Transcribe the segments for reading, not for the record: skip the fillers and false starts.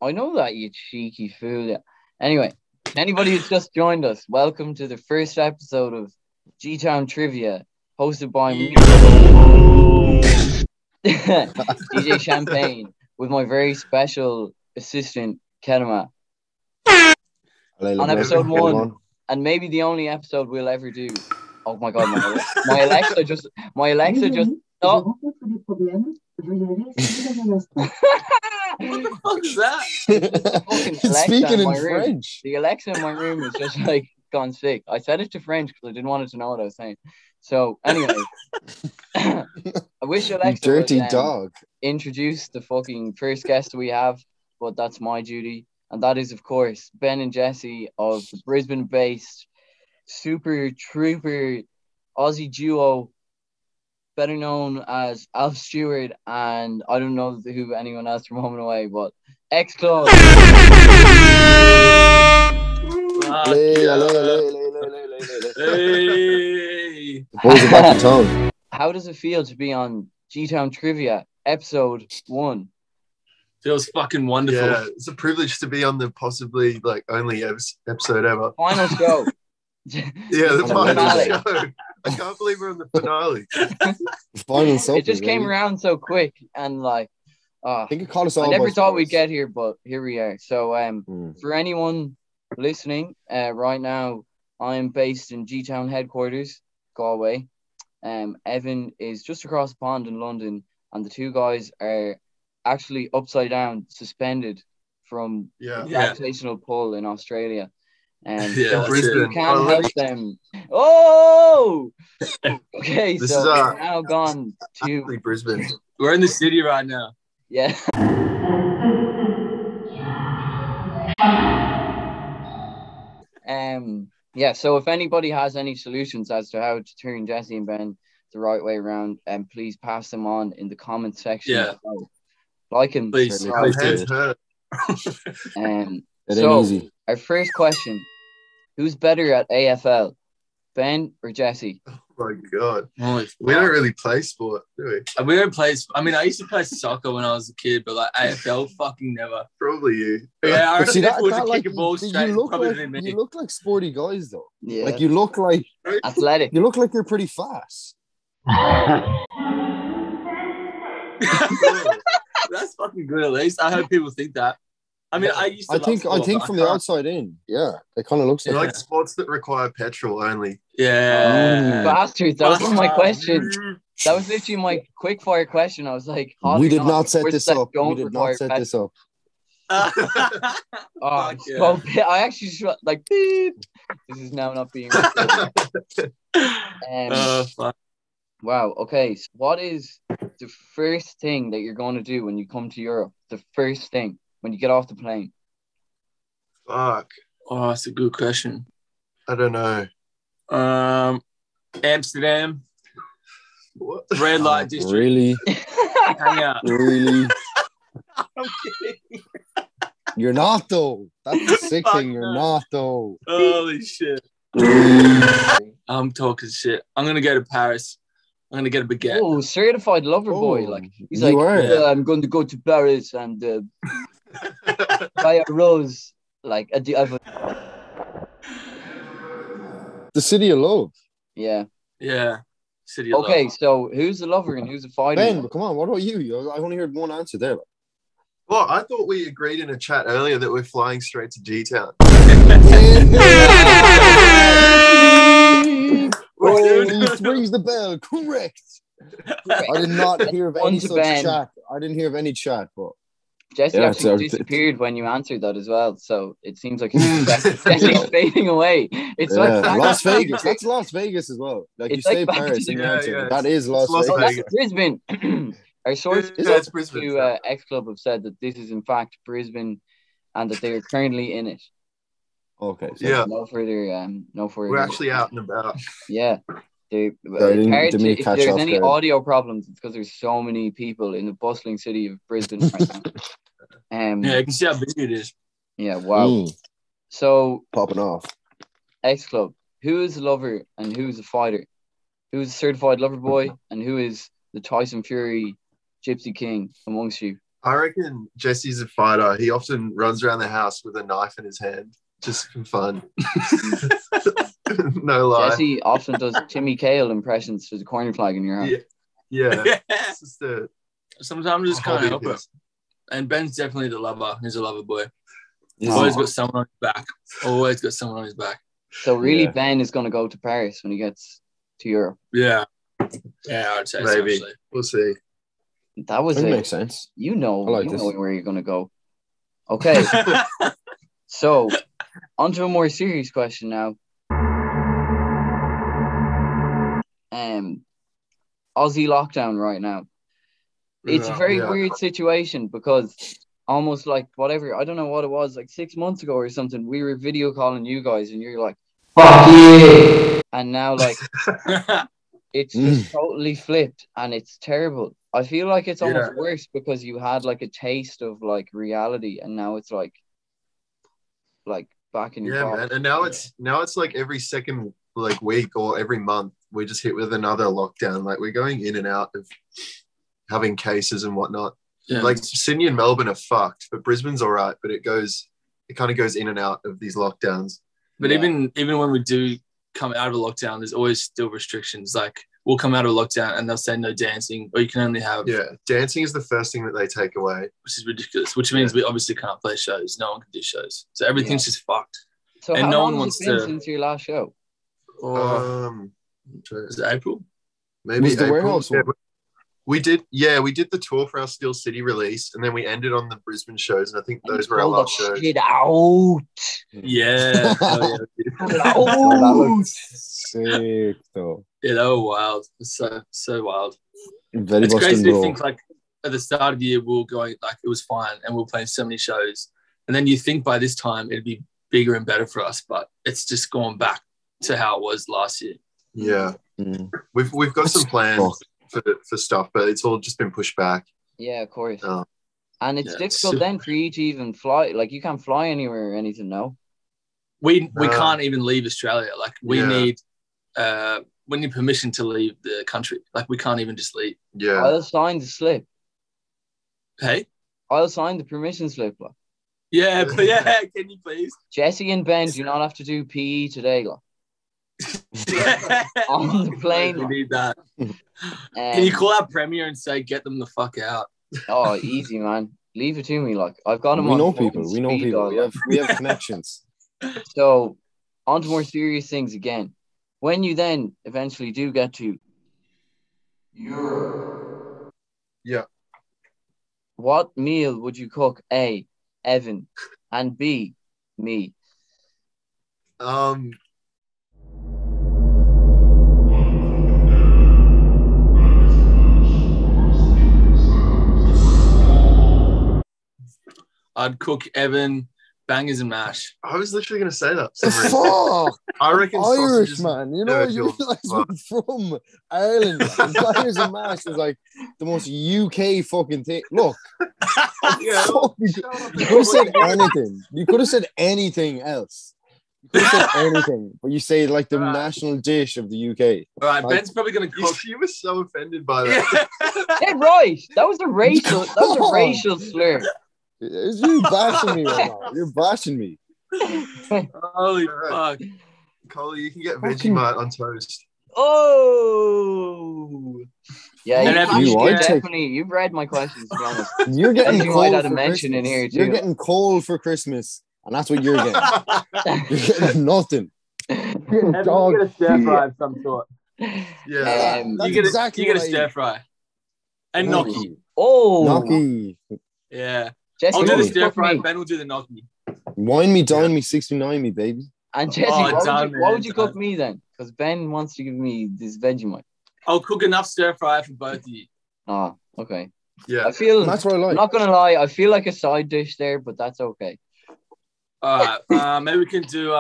I know that, you cheeky fool. Anyway, anybody who's just joined us, welcome to the first episode of G-Town Trivia, hosted by me, DJ Champagne, with my very special assistant, Kettama. On episode 1, and maybe the only episode we'll ever do. Oh my god, my Alexa just oh. What the fuck is that? It's speaking in French. The Alexa in my room is just like gone sick. I said it to French because I didn't want it to know what I was saying. So anyway, I wish Alexa dirty would, dog introduce the fucking first guest we have, but that's my duty. And that is, of course, Ben and Jesse of the Brisbane-based super trooper Aussie duo, better known as Alf Stewart and I don't know who anyone else from Home and Away, but X Club. Hey. Boys about the tongue. How does it feel to be on G-Town Trivia, episode 1? Feels fucking wonderful. Yeah, it's a privilege to be on the possibly only episode ever. Final show. Yeah, the final finale. show. I can't believe we're on the finale. Final something, It just came around so quick, and I think it caught us all. I never thought we'd get here, but here we are. So for anyone listening right now, I'm based in G-Town headquarters, Galway. Evan is just across the pond in London, and the two guys are actually upside down, suspended from gravitational pull in Australia. And so you can't help them. Oh! Okay, this so is we've now gone to Brisbane. We're in the city right now. Yeah. Yeah, so if anybody has any solutions as to how to turn Jesse and Ben the right way around, please pass them on in the comment section. Yeah. Like and please. subscribe. It ain't so easy. Our first question: who's better at AFL, Ben or Jesse? Oh my god, Holy we don't really play sport, do we? We don't play. I mean, I used to play soccer when I was a kid, but AFL, fucking never. Probably you. Yeah, I reckon if we were to like, kick a ball straight, probably me. You look like sporty guys, though. Yeah. Like you look like athletic. You look like you're pretty fast. That's fucking good. At least I hope people think that. I mean, I used to. I think from the outside in, yeah, it kind of looks You like like sports that require petrol only. Yeah. Bastards, that was my question. That was literally my quick fire question. I was like, we did not set this up. We did not set this up. I actually just like beep. This is now not being wow, okay. So what is the first thing that you're going to do when you come to Europe? The first thing when you get off the plane? Fuck. Oh, that's a good question. I don't know. Amsterdam. What? Red light district. Really? Hang out. Really? I'm kidding. You're not, though. That's the sick thing. You're not, though. Holy shit. I'm talking shit. I'm going to go to Paris. I'm going to get a baguette. Oh, certified lover boy. Like, he's like, I'm going to go to Paris and buy a rose. Like, the city of love. Yeah. Yeah. City of okay, love. so who's the lover and who's the fighter? Ben, come on. What about you? I only heard one answer there. Well, I thought we agreed in a chat earlier that we're flying straight to G-Town. He rings the bell. Correct. I did not hear of any such chat. I didn't hear of any chat, but Jesse actually disappeared when you answered that as well. So it seems like Jesse's fading away. It's like Las Vegas. That's Las Vegas as well. Like you say Paris and you answer. That is Las Vegas. That's Brisbane. Our sources to X Club have said that this is in fact Brisbane, and that they are currently in it. Okay. So yeah. No further. We're actually out and about. Yeah. If there's any audio problems, it's because there's so many people in the bustling city of Brisbane right now. Yeah, you can see how busy it is. Yeah, wow. So popping off. X Club, who is the lover and who is the fighter? Who is the certified lover boy and who is the Tyson Fury Gypsy King amongst you? I reckon Jesse's a fighter. He often runs around the house with a knife in his hand, just for fun. No lie. Jesse often does Timmy Cale impressions to the corner flag in your house. Yeah. Sometimes I just can't help it. And Ben's definitely the lover. He's a lover boy. He's always got someone on his back. Always got someone on his back. So really, Ben is going to go to Paris when he gets to Europe. Yeah, I'd say maybe. So, we'll see. That makes sense. You know know where you're going to go. Okay. So, on to a more serious question now. Aussie lockdown right now. It's a very weird situation because almost like whatever, I don't know what it was, like 6 months ago or something, we were video calling you guys and you're like, fuck you. And now like it's just totally flipped and it's terrible. I feel like it's almost worse because you had like a taste of like reality and now it's like back in your man. And now it's like every second like week or every month we're just hit with another lockdown. Like we're going in and out of having cases and whatnot. Like Sydney and Melbourne are fucked, but Brisbane's all right. But it kind of goes in and out of these lockdowns. But even when we do come out of a lockdown, there's always still restrictions. Like we'll come out of a lockdown and they'll say no dancing, or you can only have dancing is the first thing that they take away, which is ridiculous. Which means we obviously can't play shows. No one can do shows, so everything's just fucked. So and how long has it been since your last show? Was it April? Maybe was the April. warehouse one? We did the tour for our Steel City release, and then we ended on the Brisbane shows, and I think those were our last shows. Shit out. Yeah. That looks sick though. Yeah, they were wild. It's so wild. Very it's crazy to think like at the start of the year we were going like it was fine and we were playing so many shows, and then you think by this time it'd be bigger and better for us, but it's just gone back to how it was last year. Yeah. We've got some plans for stuff, but it's all just been pushed back. Yeah, of course. And it's difficult then for you to even fly. Like you can't fly anywhere or anything, no? We can't even leave Australia. Like we need permission to leave the country. Like we can't even just leave. Yeah. I'll sign the slip. Hey? I'll sign the permission slip. Like. Yeah, but can you please? Jesse and Ben do not have to do PE today, like. On the plane. We need that. Can you call our premier and say get them the fuck out? Oh, easy, man. Leave it to me. Like I've got them. We know people. We have connections. So, on to more serious things again. When you then eventually do get to Europe, what meal would you cook? A, Evan, and B, me. I'd cook Evan bangers and mash. I was literally going to say that. Fuck! I reckon Irish, man. You know, you realize we're from Ireland. Bangers and mash is like the most UK fucking thing. Look. You could have said anything. You could have said anything else. You could have said anything, but you say like the national dish of the UK. All right, Ben's probably going to cook. She was so offended by that. Yeah, right. That was a racial slur. Is you bashing me right now? You're bashing me. Holy fuck. Coley, you can get Vegemite on toast. Oh. Yeah, you've read my questions, to be honest. You're getting you cold might have for a mention Christmas. in here too. You're getting cold for Christmas, and that's what you're getting. You're getting nothing. You're getting dog. You get a stir fry of some sort. Yeah. You get a stir fry. And gnocchi. Oh. Gnocchi. Yeah. Jesse, I'll do the stir fry. Ben will do the gnocchi. Wine me, dine me, 69 me, baby. And Jesse, what would you cook me then? Because Ben wants to give me this Vegemite. I'll cook enough stir fry for both of you. Oh, okay. Yeah. That's what I like. I'm not gonna lie, I feel like a side dish there, but that's okay. All right. Maybe we can do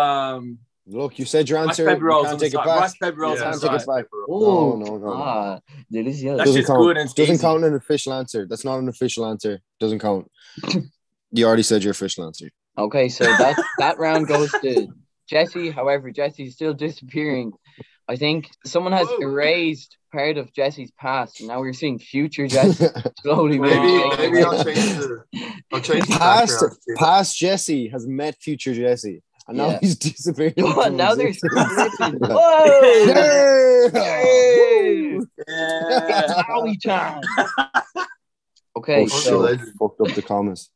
Look, you said your answer. Rice pepper rolls. Can't take it back. Rice pepper rolls. Can't take it back. Oh, no. Delicious. That's just good and doesn't count an official answer. That's not an official answer. Doesn't count. You already said your official answer. Okay, so that round goes to Jesse. However, Jesse's still disappearing I think someone has Whoa. erased part of Jesse's past, and now we're seeing future Jesse slowly. Maybe I'll change the background. Past Jesse has met future Jesse, and now he's disappeared. Oh, now there's splitting. Whoa! Maui Chan. Okay, so fucked up the comments.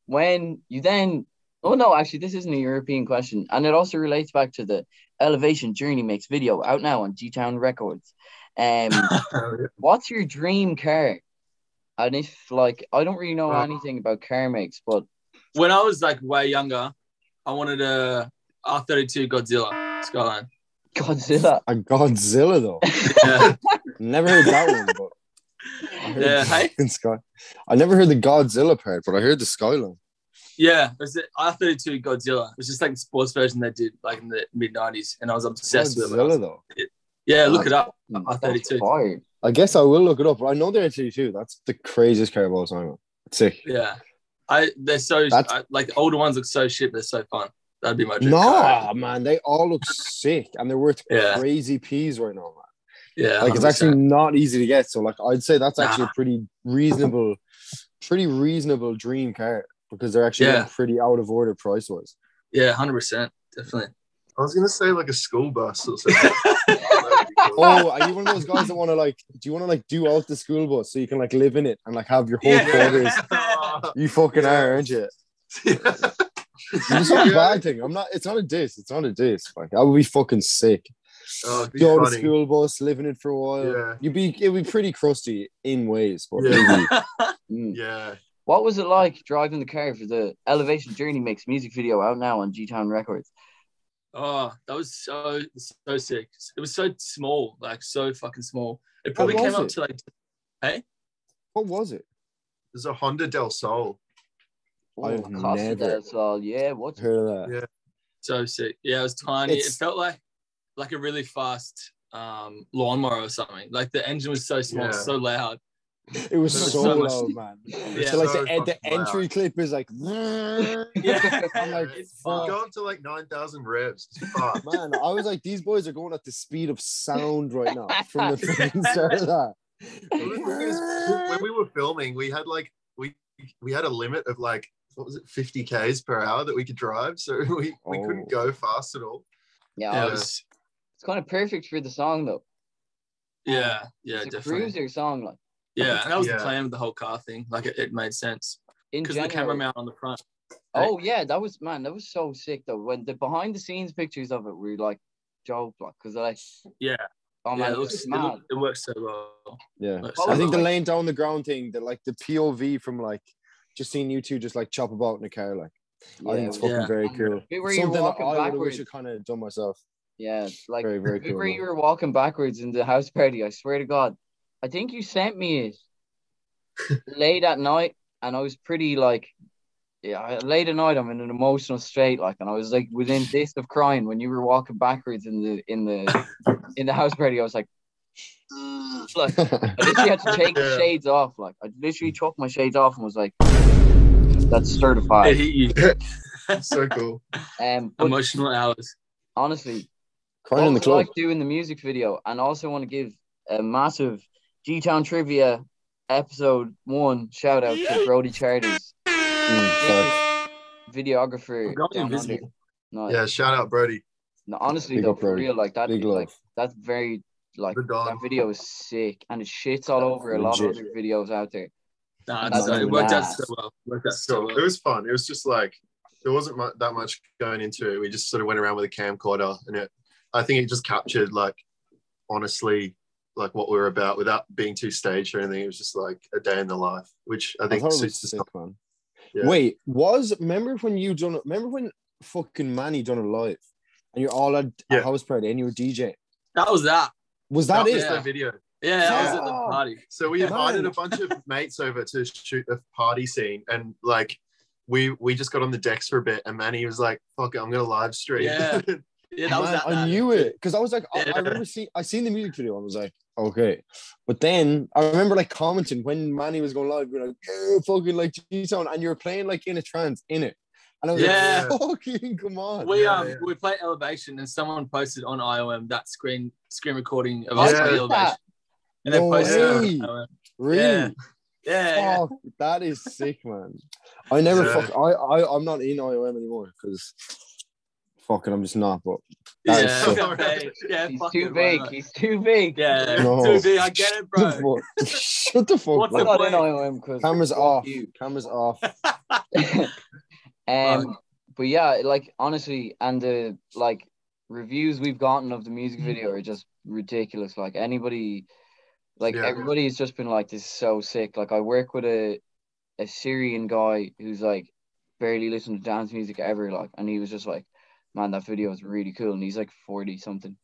When you then, oh no, actually, this isn't a European question, and it also relates back to the Elevation Journey Mix video out now on G-Town Records. What's your dream car? And if like I don't really know anything about car makes, but when I was like way younger, I wanted a R32 Godzilla Skyline. Godzilla. A Godzilla though. Yeah. Never heard that one, but I never heard the Godzilla part, but I heard the Skyline. Yeah, it was the R32 Godzilla. It was just like the sports version they did like in the mid-90s, and I was obsessed with it. Godzilla though. Yeah, look it up. R32. I guess I will look it up, but I know they're R32. That's the craziest car of all time. It's sick. Yeah. They're so like the older ones look so shit, but they're so fun. That'd be my dream. Man, they all look sick and they're worth crazy peas right now, man. Yeah, like 100%. It's actually not easy to get. So like I'd say that's actually a pretty reasonable dream car because they're actually pretty out of order price wise. Yeah, 100%, definitely. I was gonna say like a school bus or something. Oh, are you one of those guys that want to like? Do you want to like do out the school bus so you can like live in it and like have your whole quarters? You fucking are, aren't you? It's not a bad thing. I'm not. It's not a diss. It's not a diss. Like I would be fucking sick. Go on the school bus, live in it for a while. It'd be pretty crusty in ways, but yeah. What was it like driving the car for the Elevation Journey Mix music video out now on G-Town Records? Oh, that was so sick. It was so small, like so fucking small. It probably came up to like, hey? What was it? There's a Honda Del Sol. I've never Del Sol. Yeah, what's heard of that? Yeah. So sick. Yeah, it was tiny. It felt like a really fast lawnmower or something. Like the engine was so small, so loud. It was so loud, man. Yeah, so like the entry clip is like, yeah. I'm like, it's gone to like 9,000 revs. Man, I was like, these boys are going at the speed of sound right now from the freaking start of that. Well, the thing is, when we were filming, we had like we had a limit of like, what was it, 50 k's per hour that we could drive, so we couldn't go fast at all. Yeah, it's kind of perfect for the song though. Yeah, it's definitely. A cruiser song, like. Yeah, and that was the plan of the whole car thing. Like it made sense because the camera mount on the front. Oh yeah, that was so sick though. When the behind the scenes pictures of it were like joke, like because like oh man, it works so well. Yeah, I think the laying down the ground thing, that like the POV from like just seeing you two just like chop about in a car, like I think it's fucking very cool. Something I wish I kind of done myself. Yeah, like very, very cool. Where you were walking backwards in the house party, I swear to God. I think you sent me it late at night, and I was pretty like, late at night. I'm in an emotional state, like, and I was like within this of crying when you were walking backwards in the house party. I was like I literally had to take the shades off. Like, I literally took my shades off and was like, "That's certified." So cool. Emotional hours. Honestly, crying in the club. I like doing the music video, and also want to give a massive G-Town Trivia episode 1 shout out to Brody Charters, videographer down under. No, yeah, shout out Brody. No, honestly though, for real, like that, like that's very like that video is sick, and it shits all over a lot of other videos out there. It worked out so well. It was fun. It was just like there wasn't that much going into it. We just sort of went around with a camcorder, and I think it just captured like honestly. Like what we were about without being too staged or anything. It was just like a day in the life, which I think suits the stuff, man. Yeah. Wait, remember when fucking Manny done it live and you're all at a house party and you were DJ? That was that. Was that it? Was the video. Yeah, that was at the party. So we invited a bunch of mates over to shoot a party scene, and like we just got on the decks for a bit, and Manny was like, "Fuck it, I'm gonna live stream." Yeah. Yeah, that was that. I knew it because I was like, I remember seen the music video and was like, okay. But then I remember like commenting when Manny was going live, being like, yeah, fucking like G-Town, and you were playing like in a trance in it. And I was like, fucking come on. We played Elevation, and someone posted on IOM that screen recording of us playing Elevation. And they posted it on IOM. Really? Yeah. Fuck, that is sick, man. I never I'm not in IOM anymore because fucking I'm just not, but he's too big. He's too big. Yeah, too big. I get it, bro. Shut the fuck up. I'm not in IOM because cameras off. Cameras off. But yeah, like honestly, and the like reviews we've gotten of the music video are just ridiculous. Like anybody, like everybody's just been like, this is so sick. Like I work with a Syrian guy who's like barely listened to dance music ever, like, and he was just like, man, that video is really cool, and he's like 40 something.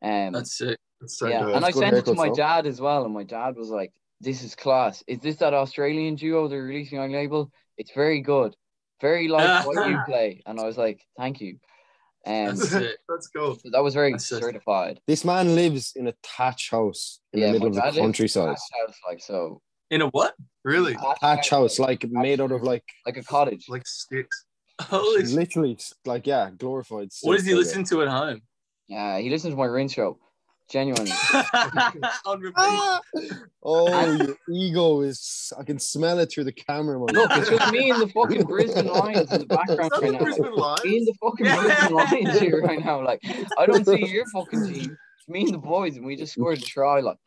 That's sick. That's so good. And I sent it to my dad as well, and my dad was like, this is class. Is this that Australian duo they're releasing on label? It's very good. Very like what you play. And I was like, thank you. That's it. That's cool. So that was very certified. This man lives in a thatch house in the middle of the countryside. House, like, so. In a what? Really? Thatch house, like made out of like a cottage. Like sticks. Holy literally, like, glorified sticks. What does he listen to at home? Yeah, he listens to my Rinse show. Genuinely. On repeat. Your ego is, I can smell it through the camera, man. Look, it's just me and the fucking Brisbane Lions in the background right now. Me and the fucking Brisbane Lions here right now. Like, I don't see your fucking team. It's me and the boys, and we just scored a try. Like,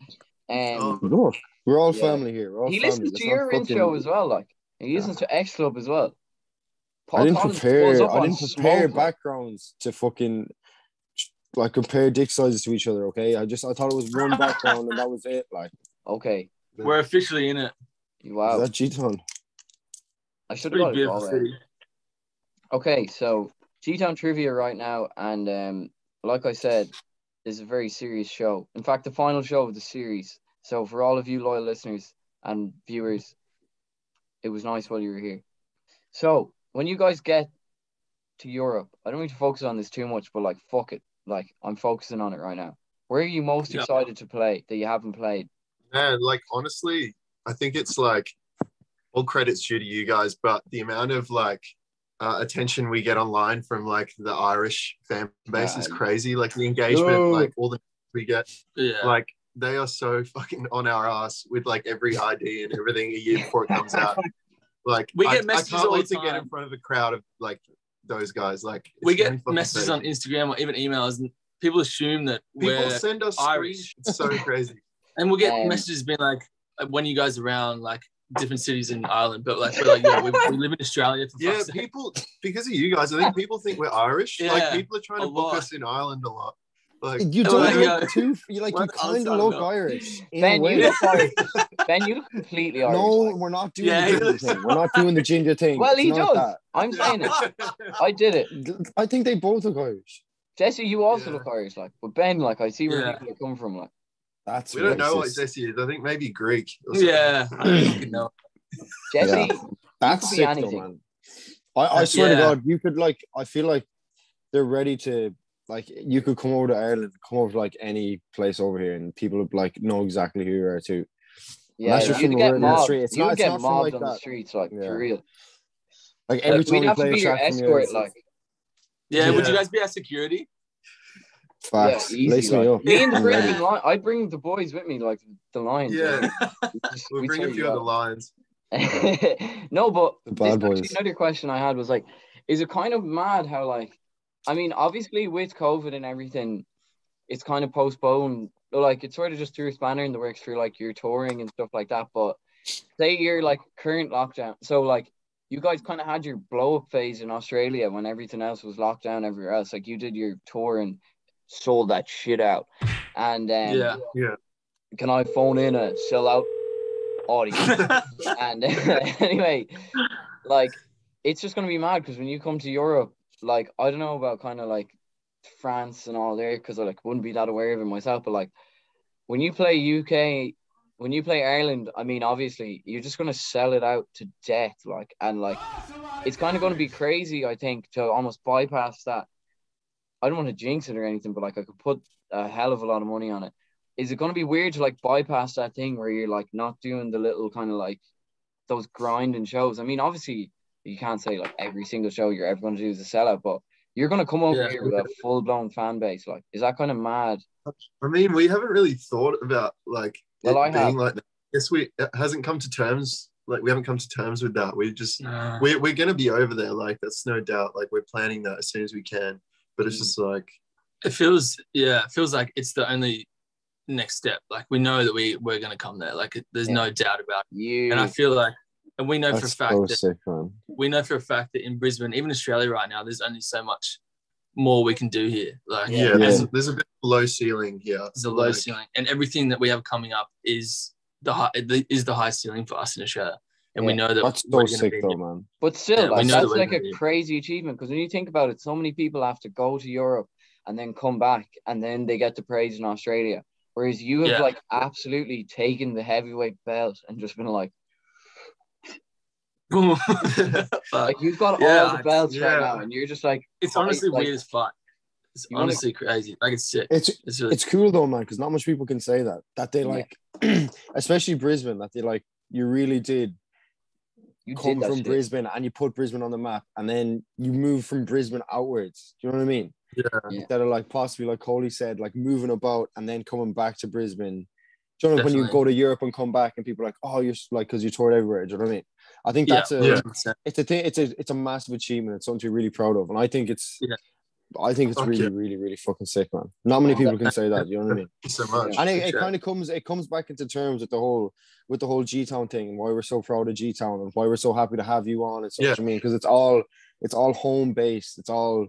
look, we're all family here. We're all he family. listens to your Rinse show as well. Like, he listens to X Club as well. I didn't prepare backgrounds to fucking like compare dick sizes to each other. Okay, I thought it was one background and that was it. Like, okay, we're officially in it. Wow, is that G-Town? I should have got it all right. Okay, so G-Town trivia right now, and like I said, this is a very serious show. In fact, the final show of the series. So for all of you loyal listeners and viewers, it was nice while you were here. So when you guys get to Europe, I don't need to focus on this too much, but like, fuck it. Like, I'm focusing on it right now. Where are you most excited to play that you haven't played? Man, like, honestly, I think it's like all credits due to you guys, but the amount of like attention we get online from like the Irish fan base is crazy. Like the engagement, like all the we get, like they are so fucking on our ass with like every ID and everything a year before it comes out. Like we get messages I can't wait to get in front of a crowd of like those guys. Like we get messages on Instagram or even emails, and people assume that people send us Irish. It's so crazy. And we'll get messages being like, when you guys are around, like different cities in Ireland, but like we're like, we live in Australia. For people, because of you guys, I think people think we're Irish. Like people are trying to book us in Ireland a lot. Like you don't look too. You kind of look Irish. Ben, you look Irish. Ben, you look completely Irish. No, we're not doing the ginger thing. We're not doing the ginger thing. Well, he does. That. I'm saying it. I did it. I think they both look Irish. Jesse, you also look Irish, like. But Ben, like, I see where people are coming from, like. That's we don't know what Jesse is. I think maybe Greek. I don't know. Jesse, that's sick, though, man. I swear to God, you could like. I feel like they're ready to. Like, you could come over to Ireland, come over to like any place over here, and people would like know exactly who you are too. Yeah, you get mobbed. You get mobbed on the streets, like for real. Like every time we'd have to be your escort, like. Yeah, would you guys be at security? Facts. Yeah, easy, like. Me and the Brisbane Lions. I'd bring the boys with me, like the Lions. Yeah, we'll bring a few of the Lions. No, but the bad boys. Another question I had was like, is it kind of mad how like, I mean, obviously with COVID and everything, it's kind of postponed. Like, it's sort of just threw a spanner in the works for like your touring and stuff like that. But say you're like current lockdown, so like you guys kind of had your blow up phase in Australia when everything else was locked down everywhere else. Like you did your tour and sold that shit out. And can I phone in a sellout audience? And anyway, like it's just gonna be mad because when you come to Europe, like I don't know about kind of like France and all there because I like wouldn't be that aware of it myself, but like when you play UK, when you play Ireland, I mean obviously you're just gonna sell it out to death, like, and like it's kind of gonna be crazy, I think, to almost bypass that. I don't want to jinx it or anything, but like I could put a hell of a lot of money on it. Is it gonna be weird to like bypass that thing where you're like not doing the little kind of like those grinding shows? I mean, obviously you can't say like every single show you're ever going to do is a sellout, but you're going to come over here with a full blown fan base. Like, is that kind of mad? I mean, we haven't really thought about like Well, it being like that. Yes, it hasn't come to terms. Like, we haven't come to terms with that. We just we're going to be over there. Like, that's no doubt. Like, we're planning that as soon as we can. But it's just like it feels like it's the only next step. Like, we know that we're going to come there. Like, there's no doubt about it. And I feel like, and we know for a fact we know for a fact that in Brisbane, even Australia right now, there's only so much more we can do here. Like, there's a bit of a low ceiling here. There's a low ceiling, and everything that we have coming up is the high ceiling for us in Australia. And we know that that's so sick though, man. But still, like, that's like a crazy achievement, because when you think about it, so many people have to go to Europe and then come back, and then they get the praise in Australia. Whereas you have like absolutely taken the heavyweight belt and just been like, like, you've got all the belts right now, and you're just like, it's honestly weird as fuck. It's honestly crazy. Like, it's sick. It's cool though, man, because not much people can say that they like, especially Brisbane, that they like, you really did. You come from Brisbane and you put Brisbane on the map, and then you move from Brisbane outwards. Do you know what I mean? Yeah. That are like possibly, like Coley said, like moving about and then coming back to Brisbane. Do you know when you go to Europe and come back and people are like, oh, you're like, because you toured everywhere. Do you know what I mean? I think that's it's a thing. It's a massive achievement. It's something to be really proud of, and I think it's really, really, really fucking sick, man. Not many people can say that. You know what I mean? So much. And it kind of comes back into terms with the whole G-Town thing, and why we're so proud of G-Town and why we're so happy to have you on. And so, I mean, because it's all home based. It's all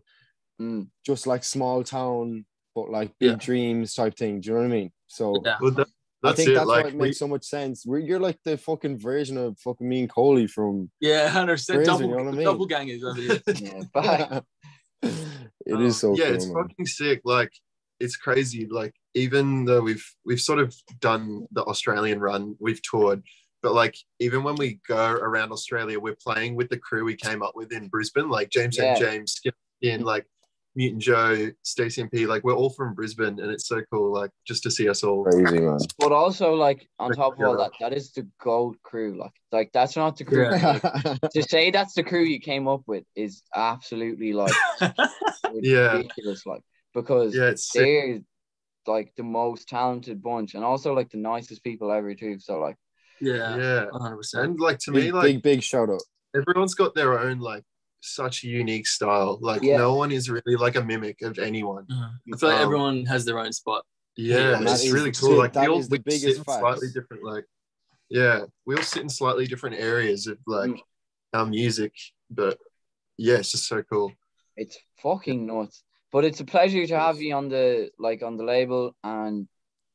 just like small town, but like big dreams type thing. Do you know what I mean? So I think that's why it makes so much sense. You're like the fucking version of fucking me and Coley from 100% doppelgangers over here. It is so cool, it's fucking sick. Like, it's crazy. Like, even though we've sort of done the Australian run, we've toured, but like, even when we go around Australia, we're playing with the crew we came up with in Brisbane, like James and James, Skip in, like Mutant Joe, Stacey and P. Like, we're all from Brisbane, and it's so cool. Like, just to see us all. Crazy, man. But also, like, on top of all that, that is the GOAT crew. Like that's not the crew. Like, to say that's the crew you came up with is absolutely like ridiculous. Like, because they're like the most talented bunch, and also like the nicest people ever too. So like, 100%. And like, to me, like, big shout out. Everyone's got their own like such a unique style. Like, no one is really like a mimic of anyone. I feel like everyone has their own spot. It's really cool. Like, we all the biggest sit in slightly different, like, we all sit in slightly different areas of like our music, but it's just so cool. It's fucking nuts. But it's a pleasure to have you on the label, and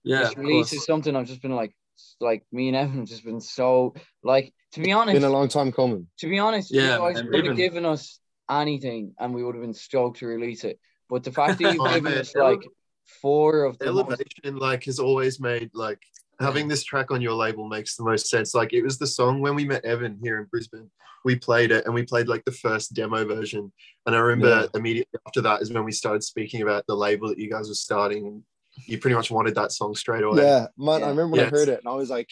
this release is something I've just been like me and Evan have just been so, like, to be honest, been a long time coming. To be honest, you guys could have given us anything and we would have been stoked to release it. But the fact that you've given us like 4 of the elevation, like, has always made, like, having this track on your label makes the most sense. Like, it was the song when we met Evan here in Brisbane. We played it, and we played like the first demo version. And I remember immediately after that is when we started speaking about the label that you guys were starting. And you pretty much wanted that song straight away. Yeah, man. I remember when I heard it, and I was like,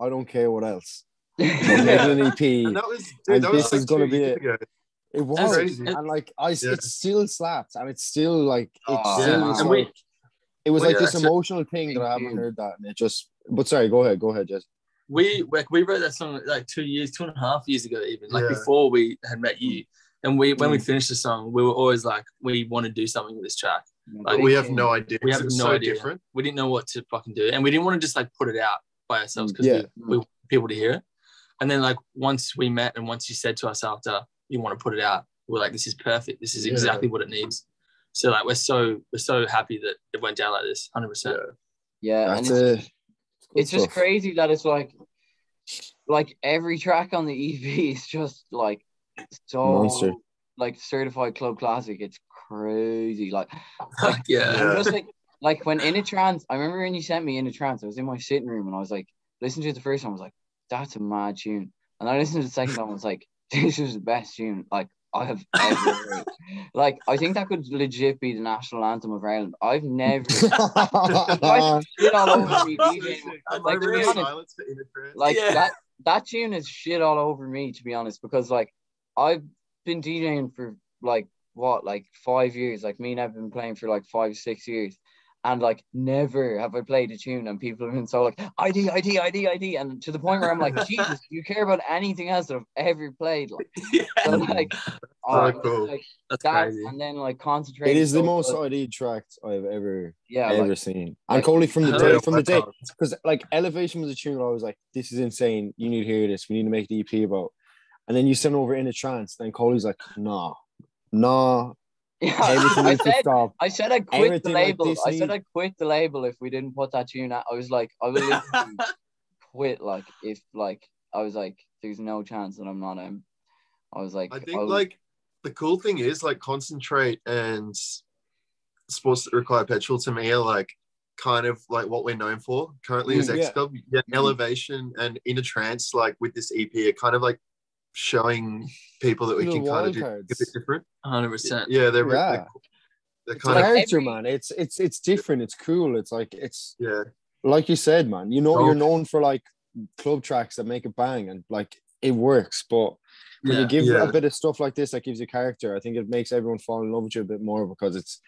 I don't care what else. I'm making an EP, and this is going to be it. It was, and like it still slaps, and it's still like it was like this emotional thing that I haven't heard that, and it just. But sorry, go ahead, Jess. We wrote that song like 2.5 years ago, even like before we had met you. And when we finished the song, we were always like, we want to do something with this track. Like, we have no idea. We have no idea. Different. We didn't know what to fucking do, and we didn't want to just like put it out by ourselves because we want people to hear it. And then like once we met, and once you said to us after you want to put it out, we're like, this is perfect. This is exactly what it needs. So like we're so happy that it went down like this, 100%. Yeah, and it's just crazy that it's like every track on the EP is just like so monster. Like certified club classic. It's crazy. Like just like when In a Trance, I remember when you sent me In a Trance, I was in my sitting room and I was like, listening to it the first time, I was like, that's a mad tune. And I listened to the second time, I was like, this is the best tune like I have ever heard. Like, I think that could legit be the national anthem of Ireland. I've never shit all over me. Like, to be honest, like that tune is shit all over me, to be honest, because like I've been DJing for like 5 years. Like me and I've been playing for like 5-6 years. And like never have I played a tune and people have been so like ID, and to the point where I'm like, Jesus, do you care about anything else that I've ever played? Like, so like, cool. like That's that, crazy. and then like concentrate. It is the most ID track I've ever seen. And Coley from the day, because like Elevation was a tune I was like, this is insane. You need to hear this. We need to make the EP about. And then you send over In a Trance. Then Coley's like, nah. Yeah, I said I'd quit Everything the label. like I said I'd quit the label if we didn't put that tune out. I was like, I will literally quit. Like if like I was like, there's no chance that I'm not. I was like, I think like the cool thing is like Concentrate and Sports That Require Petrol to me are like kind of like what we're known for currently as X Club. Yeah, Elevation and In a Trance like with this EP are kind of like showing people that we can kind of do a bit different. 100%. Yeah, they're kind of character, man. It's different. It's cool. It's like like you said, man. You know, you're known for like club tracks that make it bang and like it works. But when you give a bit of stuff like this that gives you character, I think it makes everyone fall in love with you a bit more because it's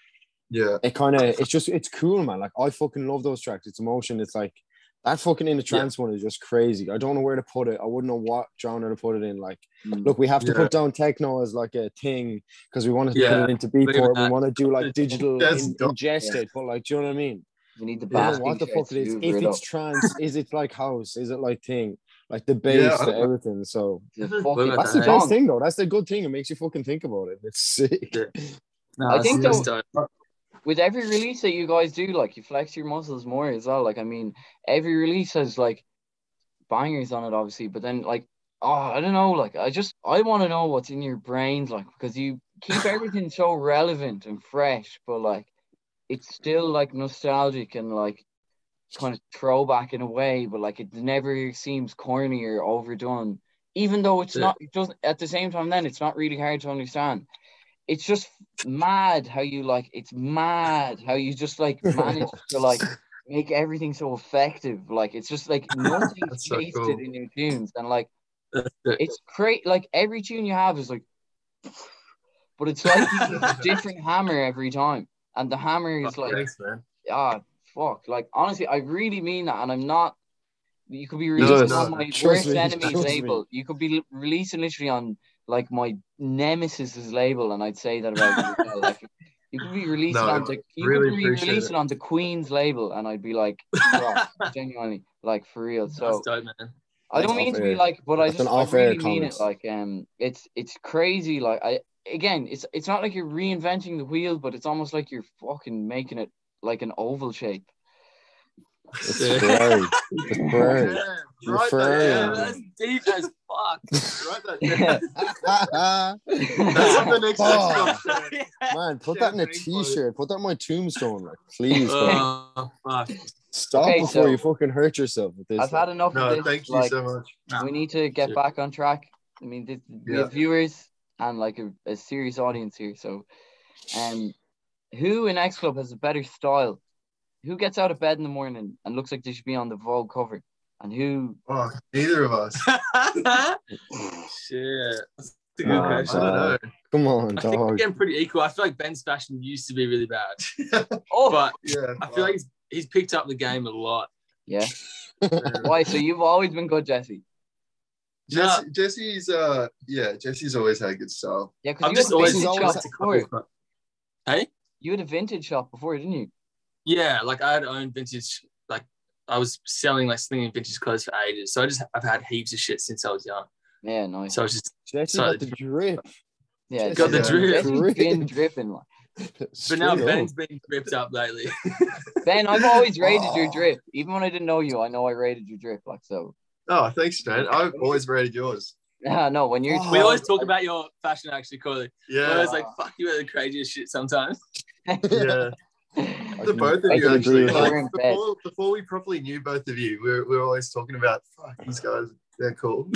it's cool, man. Like I fucking love those tracks. It's emotion. It's like that fucking In a Trance one is just crazy. I don't know where to put it. I wouldn't know what genre to put it in. Like, look, we have to put down techno as like a thing because we want to put it into Beatport. We want to do like digital ingest it, but like, do you know what I mean? We need the bass. What the fuck it is? If it's trance, is it like house? Is it like thing? Like the bass, the everything. So that's the best thing, though. That's the good thing. It makes you fucking think about it. It's sick. No, I think though, with every release that you guys do, like you flex your muscles more as well. Like, I mean, every release has like bangers on it, obviously, but then like, I don't know, like I want to know what's in your brains, like, because you keep everything so relevant and fresh, but like it's still like nostalgic and like kind of throwback in a way, but like it never seems corny or overdone, even though it's not. It doesn't. At the same time, then it's not really hard to understand. It's just mad how you like. It's mad how you just like manage to like make everything so effective. Like it's just like nothing's wasted in your tunes, and like it's great. Like every tune you have is like, but it's like a different hammer every time, and the hammer is like, thanks, man. Fuck. Like honestly, I really mean that, and I'm not. You could be releasing on my worst enemy's label. You could be releasing literally on like my nemesis's label, and I'd say that about you as well. Like you could be releasing on the Queen's label, and I'd be like, genuinely, like for real. So dope, man. I don't mean to be like, but I really mean it. Like it's crazy. Like it's not like you're reinventing the wheel, but it's almost like you're fucking making it like an oval shape. It's Ferrari. It's Ferrari. That's deep as fuck. Write that down. That's on the next X-Club. Man, put that in a t-shirt. Put that on my tombstone. Like, please. Stop before you fucking hurt yourself with this. I've had enough of this. Thank you so much. We need to get back on track. I mean, we have viewers and like a serious audience here. So, who in X Club has a better style? Who gets out of bed in the morning and looks like they should be on the Vogue cover? And who? Oh, neither of us. Shit. That's a good question. I don't know. Come on, I think we're getting pretty equal. I feel like Ben's fashion used to be really bad. But I feel like he's picked up the game a lot. Yeah. Why? So you've always been good, Jesse? Jesse's always had good style. Yeah, because you had a vintage shop before. Hey? You had a vintage shop before, didn't you? Yeah, like I had owned vintage, like I was selling like slinging vintage clothes for ages. So I've had heaps of shit since I was young. Yeah, nice. So I was just Jesse got the drip. Yeah, got the drip. Jesse's been dripping, like. But now Ben's been dripped up lately. Ben, I've always rated your drip. Even when I didn't know you, I know I rated your drip, like so. Oh, thanks, man. I've always rated yours. No, when you're we always talk about your fashion actually, Corley. Yeah. We're always like, fuck, you wear the craziest shit sometimes. Yeah. The both of you actually, like, before we properly knew both of you, we were always talking about, fuck, these guys, they're cool.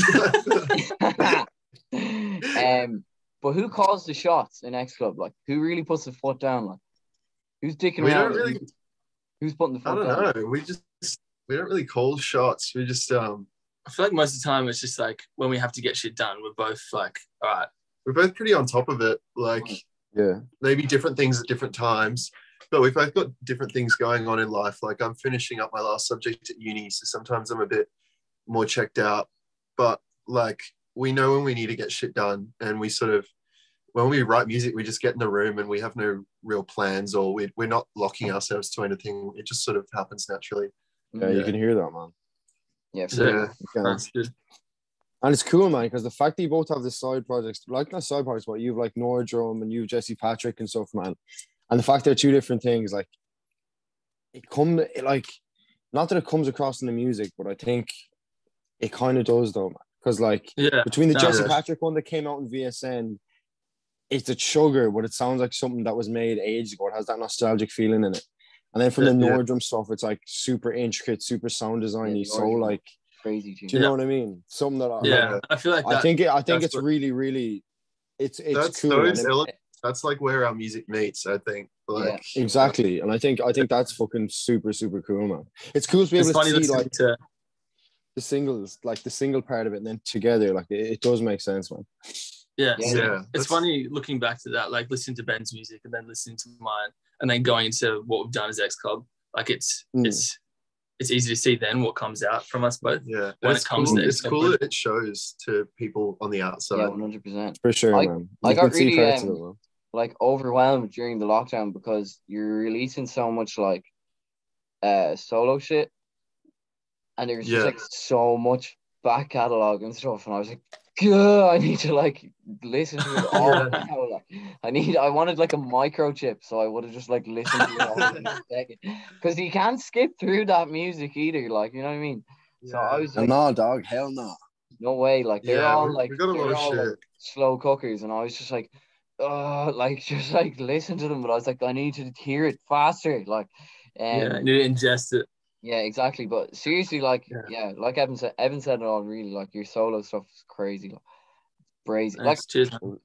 But who calls the shots in X Club? Like, who really puts the foot down? Like, who's dicking around? Who's putting the foot down? I don't know. We don't really call shots. We just I feel like most of the time it's just like when we have to get shit done, we're both like, all right, we're both pretty on top of it. Like, maybe different things at different times, but we've both got different things going on in life. Like, I'm finishing up my last subject at uni, so sometimes I'm a bit more checked out. But like, we know when we need to get shit done, and we sort of, when we write music, we just get in the room and we have no real plans, or we're not locking ourselves to anything. It just sort of happens naturally. Yeah, you can hear that, man. Yeah, sure. That's good. And it's cool, man, because the fact that you both have the side projects, like not side projects, but you've like Nora Drum and you've Jesse Patrick and stuff, man. And the fact they're two different things, like not that it comes across in the music, but I think it kind of does, though, man. Because like between the Jesse Patrick one that came out in VSN, it's a chugger, but it sounds like something that was made ages ago. It has that nostalgic feeling in it. And then from the Nora Drum stuff, it's like super intricate, super sound design-y, so like crazy. Do you know what I mean? Something that I feel like I think it's really, really it's cool. That's like where our music meets, I think. Like exactly. And I think that's fucking super, super cool, man. It's cool to be able to see like the singles, like the single part of it, and then together, like it does make sense, man. Yeah. It's funny looking back to that, like listening to Ben's music and then listening to mine, and then going into what we've done as X Club. Like it's easy to see then what comes out from us both. Yeah, when it comes to it's cool that it shows to people on the outside. Yeah, 100%. For sure, man. I got really like overwhelmed during the lockdown because you're releasing so much like solo shit, and there's just like so much back catalog and stuff, and I was like, God, I need to like listen to it all now. Like, I wanted like a microchip, so I would have just like listened to it all in a second, because you can't skip through that music either, like, you know what I mean? So I was like, no, dog, hell no. No way, like they're all like we got a lot of shit. like slow cookers, and I was just like, like just like listen to them, but I was like, I need to hear it faster, like, I need to ingest it. Yeah, exactly. But seriously, like, like Evan said it all. Really, like your solo stuff is crazy, like, crazy. Like,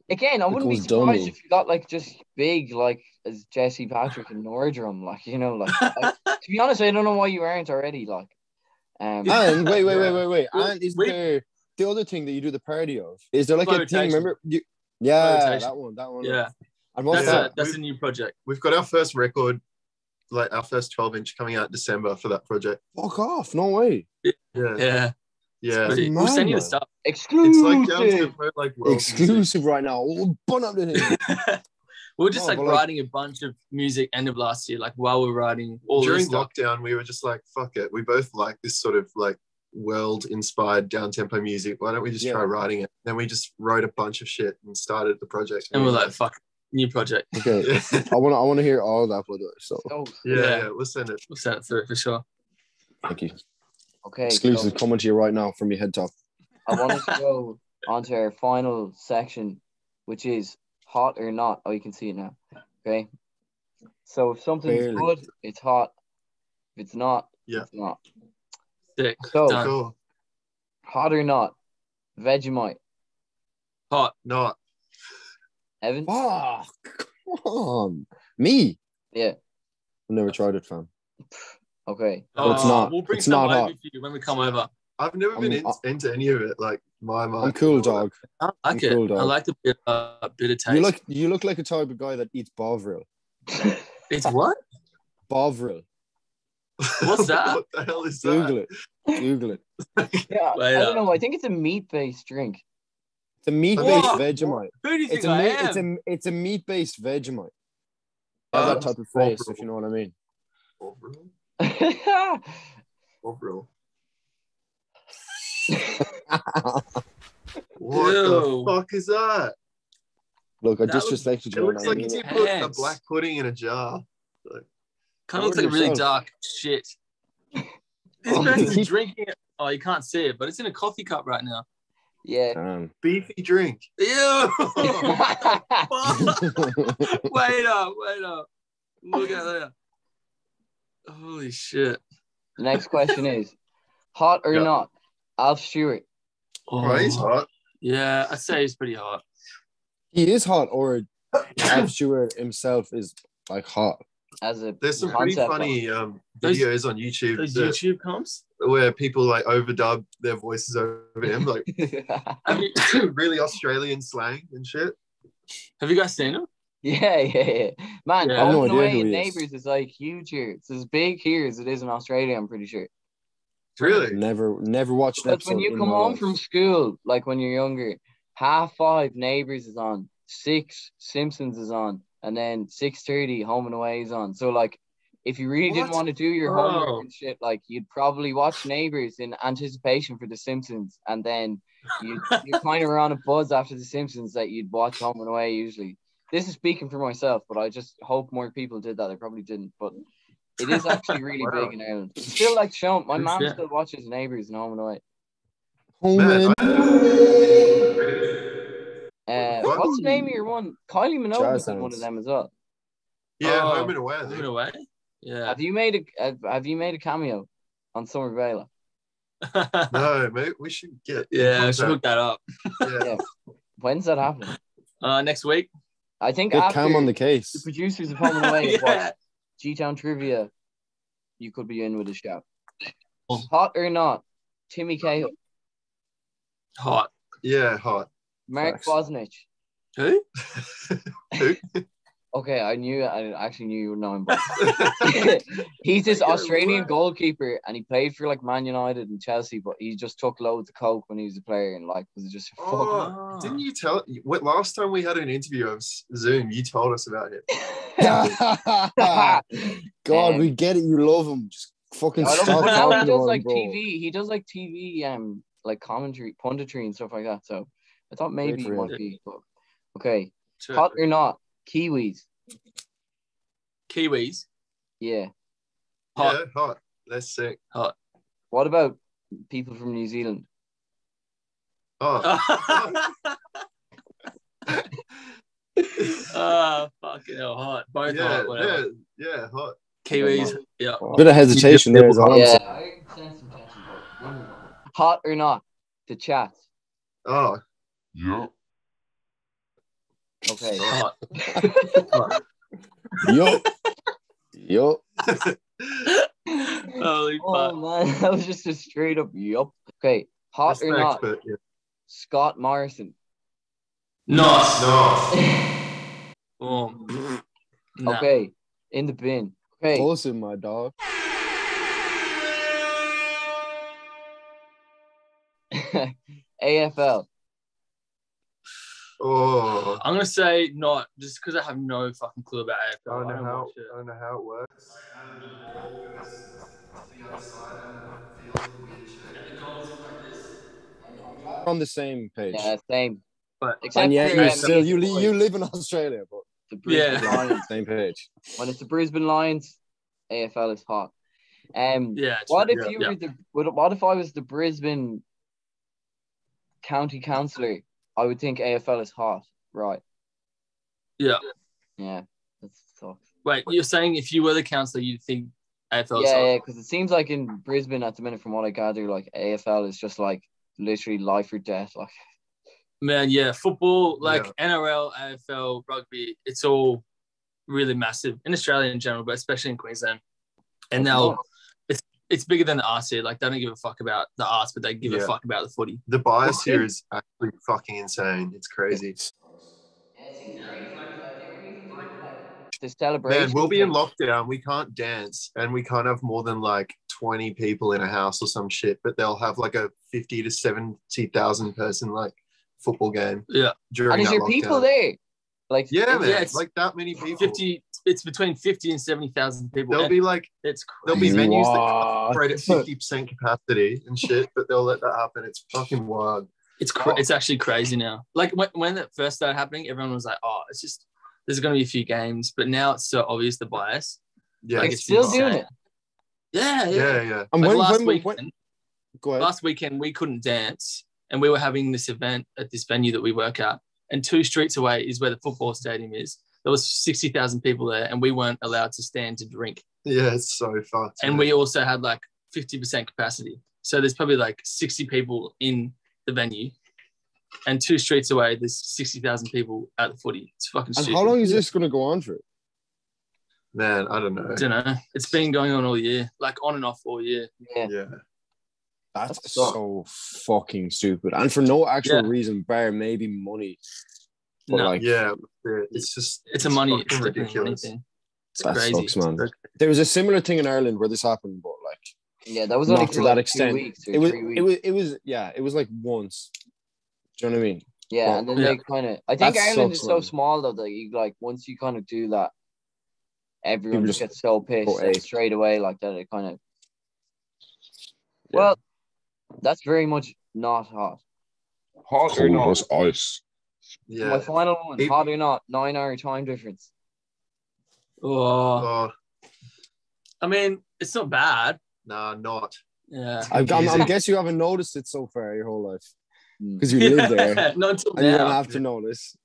again, I wouldn't be surprised if you got like just big, like as Jesse Patrick and Nora Drum, like, you know, like to be honest, I don't know why you aren't already, like. And wait. And is there the other thing that you do the parody of? Is there like a thing? Remember? That one. Yeah. And what's that's a new project. We've got our first record, like our first 12-inch coming out in December for that project. Fuck off! No way. Yeah. We'll send you the stuff. Exclusive. It's like down to like exclusive right now. We'll bun up the thing. We were just writing a bunch of music end of last year, like while we're writing all during this stuff. lockdown. We were just like, fuck it. We both like this sort of like world-inspired down-tempo music. Why don't we just try writing it? Then we just wrote a bunch of shit and started the project. And we're like, fuck, new project. Okay. I want to hear all that, brother. So we'll send it. We'll send it through for sure. Thank you. Okay. Exclusive coming to you right now from your head top. I wanted to go on to our final section, which is hot or not. Oh, you can see it now. Okay. So if something's good, it's hot. If it's not, it's not. Sick. So, cool. Hot or not? Vegemite. Hot. Not. Evan? Fuck. Come on. Me? Yeah. I've never tried it, fam. Okay. But it's not. We'll bring it's some not over hot. for you when we come over. I've never been into any of it. Like I'm cool, dog. I like it. Cool, dog. I like the bit of taste. You look like a type of guy that eats Bovril. It's what? Bovril. What's that? What the hell is that? Google it. Yeah, I don't know. I think it's a meat-based drink. It's a meat-based Vegemite. Who do you think I am? It's a meat-based Vegemite. That type of face, if you know what I mean. Bovril. What the fuck is that? Look, I disrespected you. It looks like you put a black pudding in a jar. Kind of looks like really dark shit. This person's drinking it. Oh, you can't see it, but it's in a coffee cup right now. Yeah. Beefy drink. Ew. Wait up. Look at that. Holy shit. The next question is, hot or not? Alf Stewart. Oh, he's hot. Yeah, I'd say he's pretty hot. He is hot, or Alf Stewart himself is like hot. as a There's some pretty concept. funny videos on YouTube. Those YouTube comps where people like overdub their voices over him, like really Australian slang and shit. Have you guys seen them? Yeah. Man, Yeah. Home and Away in Neighbours is like huge here. It's as big here as it is in Australia, I'm pretty sure. Really? Never watched an episode. When you come home from school, like when you're younger, 5:30 Neighbours is on, 6 Simpsons is on, and then 6:30 Home and Away is on. So like, if you really didn't want to do your homework and shit, like you'd probably watch Neighbours in anticipation for The Simpsons, and then you kind of were on a buzz after The Simpsons that you'd watch Home and Away usually. This is speaking for myself, but I just hope more people did that. I probably didn't, but it is actually really big in Ireland. Still like shown. My mom still watches Neighbours and Home and Away. What's the name of your one? Kylie Minogue's in one of them as well. Yeah, Home and Away. Home and Away. Yeah. Have you made a cameo on Summer Vela? No, mate. We should get. Yeah, we should hook that up. Yeah. When's that happening? Next week. I think get after Cam on the case. The producers of Home and Away watch G-Town Trivia, you could be in with a shout. Hot or not? Timmy Cahill. Hot. Yeah, hot. Mark Bosnich. Who? Who? Okay, I actually knew you would know him. But he's this Australian goalkeeper, and he played for like Man United and Chelsea, but he just took loads of coke when he was a player, and like was just. Didn't you tell? What last time we had an interview of Zoom, you told us about it. God, we get it. You love him. Just fucking stop. Now he does like TV. He does like TV, like commentary, punditry, and stuff like that. So I thought maybe he might be. But, okay, sure. Hot or not? Kiwis. Yeah. Hot. Yeah, hot. That's sick. Hot. What about people from New Zealand? Oh. Fucking hell, hot. Both hot. Whatever. Yeah, hot. Kiwis. Yeah. Bit of hesitation there as well. Yeah. I sense some tension, but hot or not? The chat. Oh. Yeah. Okay. Hot. Yup. Holy fuck. Oh man, that was just a straight up yup. Okay, hot or not? Yeah. Scott Morrison. Nice. Okay, in the bin. Okay. Awesome, my dog. AFL. Oh, I'm gonna say not, just because I have no fucking clue about AFL. I don't know how it works. And the ball goes to the other side, and the field is a weird shape. And the goals like this. On the same page. Yeah, same. But except for you live in Australia, but the Brisbane Lions. Same page. When it's the Brisbane Lions, AFL is hot. What if I was the Brisbane County Councillor? I would think AFL is hot, right? Yeah. Yeah, that sucks. Wait, you're saying if you were the councillor, you'd think AFL is hot? Yeah, because it seems like in Brisbane at the minute, from what I gather, like AFL is just like literally life or death. Like, man, yeah, football, like NRL, AFL, rugby, it's all really massive in Australia in general, but especially in Queensland. And now it's bigger than the arts here. Like, they don't give a fuck about the arts, but they give a fuck about the footy. The bias here is actually fucking insane. It's crazy. Yeah, it seems crazy. They were even doing like the celebration. Man, we'll be in lockdown. We can't dance, and we can't have more than like 20 people in a house or some shit. But they'll have like a 50 to 70,000 person like football game. Yeah, and is there people there? Like, man, it's like that many people. 50. It's between 50 and 70,000 people. There'll be like there'll be venues that operate at 50% capacity and shit, but they'll let that happen. It's fucking wild. It's actually crazy now. Like when it first started happening, everyone was like, "Oh, it's just there's going to be a few games," but now it's so obvious the bias. Yeah, like, it's still insane. Doing it. Yeah. And like last weekend we couldn't dance, and we were having this event at this venue that we work at, and 2 streets away is where the football stadium is. There was 60,000 people there, and we weren't allowed to stand to drink. Yeah, it's so fucked. And we also had like 50% capacity. So there's probably like 60 people in the venue, and 2 streets away, there's 60,000 people at the footy. It's fucking stupid. And how long is this going to go on for? Man, I don't know. I don't know. It's been going on all year, like on and off all year. Yeah. That's so fucking stupid, and for no actual reason, bar maybe money. But No. like, it's a money. It's ridiculous. Thing. It's that crazy. Sucks, man. There was a similar thing in Ireland where this happened, but like, that was not only to like that extent. 2 weeks or 3 weeks. It was like once. Do you know what I mean? Yeah, and then they kind of. I think Ireland is so small though that you like once you kind of do that, everyone just gets so pissed and straight away like that. It kind of. Well, that's very much not hot. Hot or not? Was ice. Yeah. My final one, hot or not, 9-hour time difference. Oh. I mean, it's not bad. Nah, not. Yeah. I guess you haven't noticed it so far your whole life. Because you live there. Not until and now. You don't have to notice.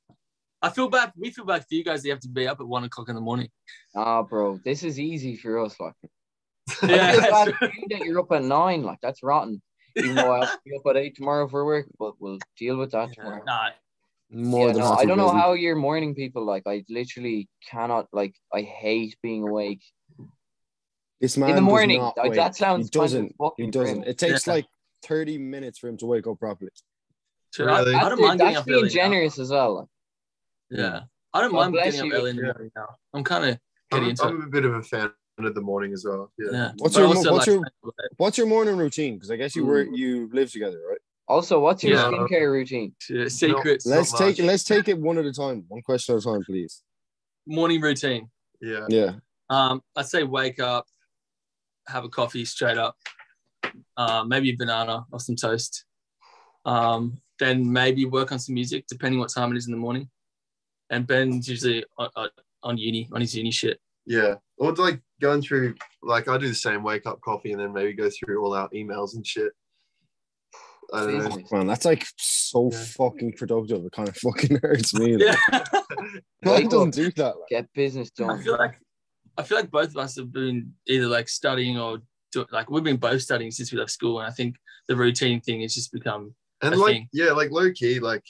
We feel bad for you guys that you have to be up at 1 o'clock in the morning. Bro, this is easy for us, like. Yeah, I feel bad for you that you're up at 9, like that's rotten. Even though I have to be up at 8 tomorrow for work, but we'll deal with that tomorrow. Nah. I don't know how you're morning people, like I literally cannot, like I hate being awake. This man in the morning, does not wake. That sounds He doesn't. It takes like 30 minutes for him to wake up properly. So really? I don't mind getting up early. That's being generous as well. Like. Yeah. I don't mind getting up early in the morning now. I'm kind of getting into it. I'm a bit of a fan of the morning as well. Yeah. What's your morning routine? Because I guess you live together, right? Also, what's your skincare routine? Secrets. Let's take it one at a time. One question at a time, please. Morning routine. Yeah. I'd say wake up, have a coffee straight up, maybe a banana or some toast. Then maybe work on some music, depending what time it is in the morning. And Ben's usually on his uni shit. Yeah. Or like going through, like I do the same, wake up, coffee, and then maybe go through all our emails and shit. I don't know. Man, that's like so fucking productive. It kind of fucking hurts me. Yeah. I don't do that. Like. Get business done. I feel like both of us have been either like studying or we've been both studying since we left school, and I think the routine thing has just become a thing. Like low key, like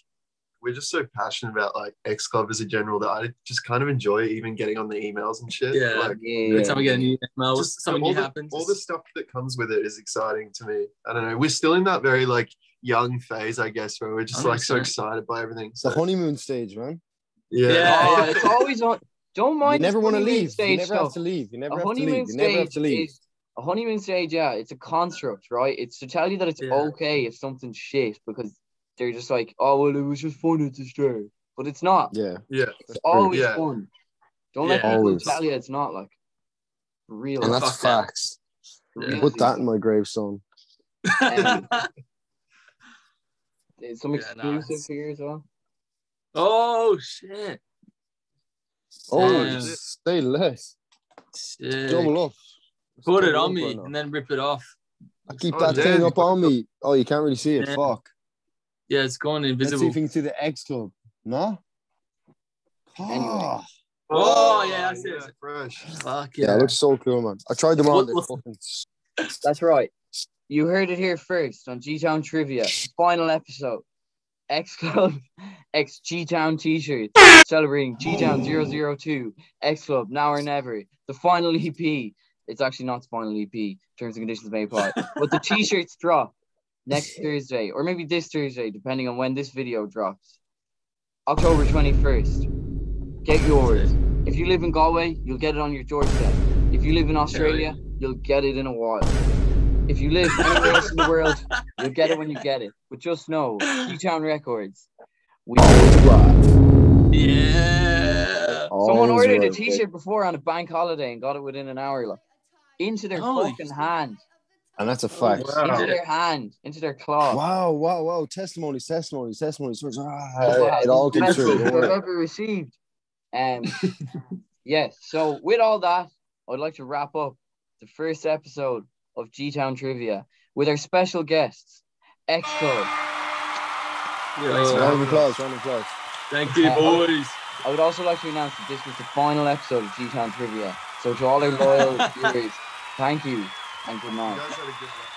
we're just so passionate about like X Club as a general that I just kind of enjoy even getting on the emails and shit. Yeah, like, every time we get an email, something new happens. All the stuff that comes with it is exciting to me. I don't know. We're still in that very like young phase, I guess, where we're just 100%. Like so excited by everything. It's the honeymoon stage, man. Yeah. It's always on. Don't mind. You never want to leave. You never have to leave. You never have to leave. A honeymoon stage, it's a construct, right? It's to tell you that it's okay if something's shit because they're just like, oh, well, it was just fun at the start. But it's not. Yeah. It's always fun. Don't let people tell you it's not, like, real. And that's facts. Put that in my gravestone. There's some exclusive here as well. Oh, shit. Oh, stay less. Shit. Double up. Put it on me and then rip it off. I keep that thing up on me. Oh, you can't really see it. Yeah. Fuck. Yeah, it's gone invisible. Let's see if you can see the X Club. No? Anyway. Oh, yeah, that's it. Fresh. Fuck Yeah, it looks so cool, man. I tried them on. That's right. You heard it here first on G-Town Trivia. Final episode. X Club X G-Town t-shirts celebrating G-Town 002 X Club Now or Never. The final EP. It's actually not the final EP. Terms and conditions may apply. But the t-shirts drop next Thursday, or maybe this Thursday, depending on when this video drops. October 21st. Get yours. If you live in Galway, you'll get it on your doorstep. If you live in Australia, you'll get it in a while. If you live anywhere else in the world, you'll get it when you get it. But just know, G-Town Records. Yeah. Someone ordered a t-shirt before on a bank holiday and got it within an hour. Like, into their fucking hand. And that's a fact. Into their hand, into their claw. Wow. Testimonies. It all came true. We've ever received. Yes. So with all that, I'd like to wrap up the first episode of G-Town Trivia with our special guests, X Club. Round of applause. Thank you, boys. I would also like to announce that this was the final episode of G-Town Trivia. So to all our loyal viewers, thank you and good night. You guys had a good one.